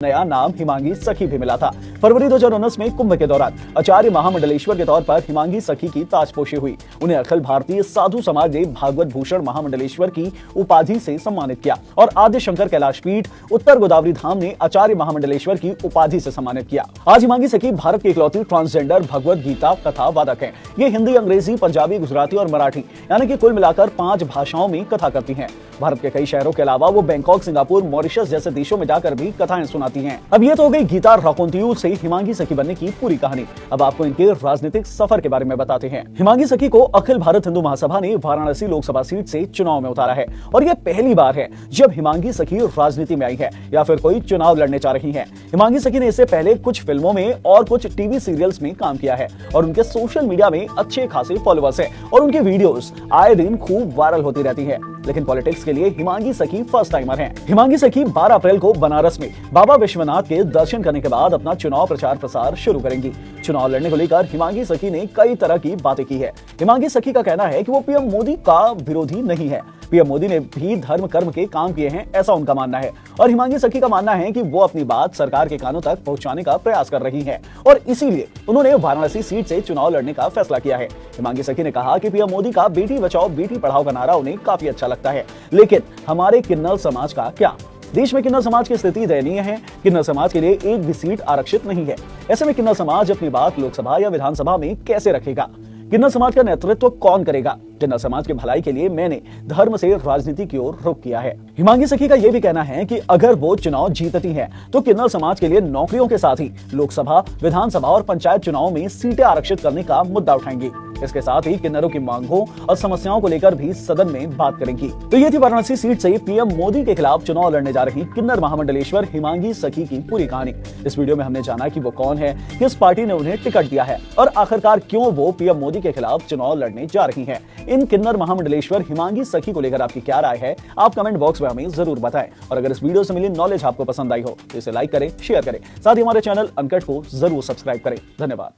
नया नाम हिमांगी सखी भी मिला था। फरवरी 2019 में कुंभ के दौरान आचार्य महामंडलेश्वर के तौर पर हिमांगी सखी की ताजपोशी हुई। उन्हें अखिल भारतीय साधु समाज ने भागवत भूषण महामंडलेश्वर की उपाधि से सम्मानित किया और आद्य शंकर कैलाश पीठ उत्तर गोदावरी धाम ने आचार्य महामंडलेश्वर की उपाधि से सम्मानित किया। आज हिमांगी सखी भारत की इकलौती ट्रांसजेंडर भगवत गीता कथा वादक है। ये हिंदी, अंग्रेजी, पंजाबी, गुजराती और मराठी यानी कि कुल मिलाकर 5 भाषाओं में कथा करती हैं। भारत के कई शहरों के अलावा वो बैंकॉक, सिंगापुर, मॉरिशस जैसे देशों में जाकर भी कथाएं सुनाती हैं। अब ये तो हो गई गीता राकोंतियूर से हिमांगी सखी बनने की पूरी कहानी। अब आपको इनके राजनीतिक सफर के बारे में बताते हैं। हिमांगी सखी को अखिल भारत हिंदू महासभा ने वाराणसी लोकसभा सीट से चुनाव में उतारा है और ये पहली बार है जब हिमांगी सखी राजनीति में आई है या फिर कोई चुनाव लड़ने जा रही है। हिमांगी सखी ने इससे पहले कुछ फिल्मों में और कुछ टीवी सीरियल्स में काम किया है और उनके सोशल मीडिया में अच्छे खासे फॉलोअर्स है और उनकी वीडियोस आए दिन खूब वायरल होती रहती है। लेकिन पॉलिटिक्स के लिए हिमांगी सखी फर्स्ट टाइमर हैं। हिमांगी सखी 12 अप्रैल को बनारस में बाबा विश्वनाथ के दर्शन करने के बाद अपना चुनाव प्रचार प्रसार शुरू करेंगी। चुनाव लड़ने को लेकर हिमांगी सखी ने कई तरह की बातें की है। हिमांगी सखी का कहना है कि वो पीएम मोदी का विरोधी नहीं है। पीएम मोदी ने भी धर्म कर्म के काम किए हैं, ऐसा उनका मानना है। और हिमांगी सखी का मानना है कि वो अपनी बात सरकार के कानों तक पहुंचाने का प्रयास कर रही हैं और इसीलिए उन्होंने वाराणसी सीट से चुनाव लड़ने का फैसला किया है। हिमांगी सखी ने कहा कि पीएम मोदी का बेटी बचाओ बेटी पढ़ाओ का नारा उन्हें काफी अच्छा लगता है, लेकिन हमारे किन्नर समाज का क्या? देश में किन्नर समाज की स्थिति दयनीय है। किन्नर समाज के लिए एक भी सीट आरक्षित नहीं है। ऐसे में किन्नर समाज अपनी बात लोकसभा या विधानसभा में कैसे रखेगा? किन्नर समाज का नेतृत्व कौन करेगा? किन्नर समाज की भलाई के लिए मैंने धर्म से राजनीति की ओर रुख किया है। हिमांगी सखी का यह भी कहना है कि अगर वो चुनाव जीतती हैं, तो किन्नर समाज के लिए नौकरियों के साथ ही लोकसभा, विधानसभा और पंचायत चुनाव में सीटें आरक्षित करने का मुद्दा उठाएंगी। इसके साथ ही किन्नरों की मांगों और समस्याओं को लेकर भी सदन में बात करेंगी। तो ये थी वाराणसी सीट से पीएम मोदी के खिलाफ चुनाव लड़ने जा रही किन्नर महामंडलेश्वर हिमांगी सखी की पूरी कहानी। इस वीडियो में हमने जाना कि वो कौन है, किस पार्टी ने उन्हें टिकट दिया है और आखिरकार क्यों वो पीएम मोदी के खिलाफ चुनाव लड़ने जा रही हैं। इन किन्नर महामंडलेश्वर हिमांगी सखी को लेकर आपकी क्या राय है, आप कमेंट बॉक्स में हमें जरूर बताएं। और अगर इस वीडियो से मिली नॉलेज आपको पसंद आई हो तो इसे लाइक करें, शेयर करें, साथ ही हमारे चैनल अनकट को जरूर सब्सक्राइब करें। धन्यवाद।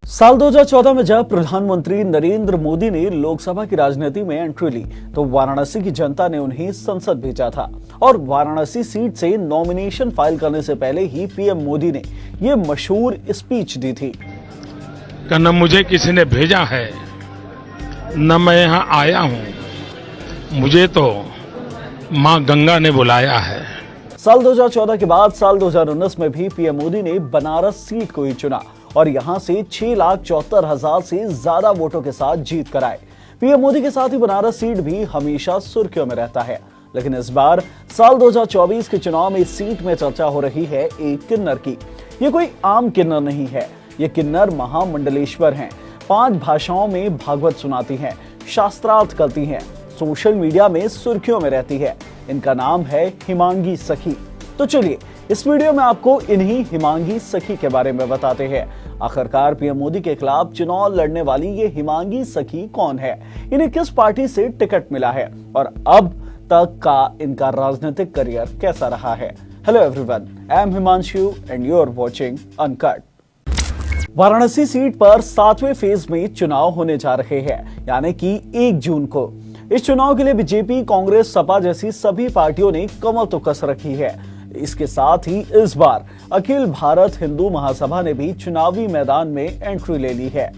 साल 2014 में जब प्रधानमंत्री नरेंद्र मोदी ने लोकसभा की राजनीति में एंट्री ली तो वाराणसी की जनता ने उन्हें संसद भेजा था और वाराणसी सीट से नॉमिनेशन फाइल करने से पहले ही पीएम मोदी ने ये मशहूर स्पीच दी थी। न मुझे किसी ने भेजा है, न मैं यहाँ आया हूँ, मुझे तो माँ गंगा ने बुलाया है। साल 2014 के बाद साल 2019 में भी पीएम मोदी ने बनारस सीट को ही चुना और यहां से 6,74,000 से ज्यादा वोटों के साथ जीत कर आए। पीएम मोदी के साथ ही बनारस सीट भी हमेशा सुर्खियों में रहता है, लेकिन इस बार साल 2024 के चुनाव में इस सीट में चर्चा हो रही है एक किन्नर की। ये कोई आम किन्नर नहीं है, ये किन्नर महामंडलेश्वर हैं। 5 भाषाओं में भागवत सुनाती हैं, शास्त्रार्थ करती हैं, सोशल मीडिया में सुर्खियों में रहती है। इनका नाम है हिमांगी सखी। तो चलिए इस वीडियो में आपको इन्हीं हिमांगी सखी के बारे में बताते हैं। आखिरकार पीएम मोदी के खिलाफ चुनाव लड़ने वाली ये हिमांगी सखी कौन है, इन्हें किस पार्टी से टिकट मिला है और अब तक का इनका राजनीतिक करियर कैसा रहा है। Hello everyone, I am Himanshu and you are watching uncut. Varanasi seat पर 7वें फेज में चुनाव होने जा रहे हैं, यानी कि 1 जून को। इस चुनाव के लिए बीजेपी, कांग्रेस, सपा जैसी सभी पार्टियों ने कमर तो कस रखी है। इसके साथ ही इस बार अखिल भारत हिंदू महासभा ने भी चुनावी मैदान में एंट्री ले ली है।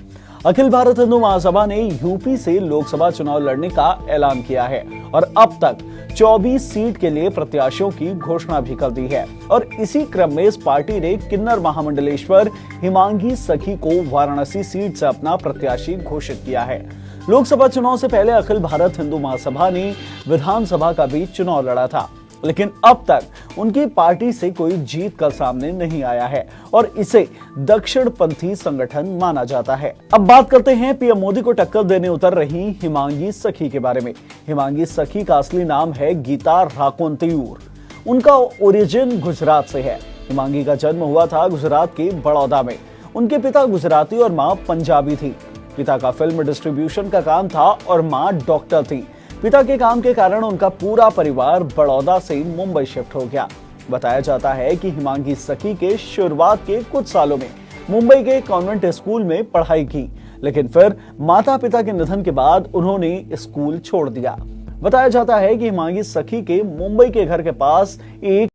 अखिल भारत हिंदू महासभा ने यूपी से लोकसभा चुनाव लड़ने का ऐलान किया है और अब तक 24 सीट के लिए प्रत्याशियों की घोषणा भी कर दी है। और इसी क्रम में इस पार्टी ने किन्नर महामंडलेश्वर हिमांगी सखी को वाराणसी सीट से अपना प्रत्याशी घोषित किया है। लोकसभा चुनाव से पहले अखिल भारत हिंदू महासभा ने विधानसभा का भी चुनाव लड़ा था, लेकिन अब तक उनकी पार्टी से कोई जीत का सामने नहीं आया है और इसे दक्षिणपंथी संगठन माना जाता है। अब बात करते हैं पीएम मोदी को टक्कर देने उतर रही हिमांगी सखी के बारे में। हिमांगी सखी का असली नाम है गीता राकोंतियूर। उनका ओरिजिन गुजरात से है। हिमांगी का जन्म हुआ था गुजरात के बड़ौदा में। उनके पिता गुजराती और माँ पंजाबी थी। पिता का फिल्म डिस्ट्रीब्यूशन का काम था और माँ डॉक्टर थी। पिता के काम के कारण उनका पूरा परिवार बड़ौदा से मुंबई शिफ्ट हो गया। बताया जाता है कि हिमांगी सखी के शुरुआत के कुछ सालों में मुंबई के कॉन्वेंट स्कूल में पढ़ाई की, लेकिन फिर माता पिता के निधन के बाद उन्होंने स्कूल छोड़ दिया। बताया जाता है कि हिमांगी सखी के मुंबई के घर के पास एक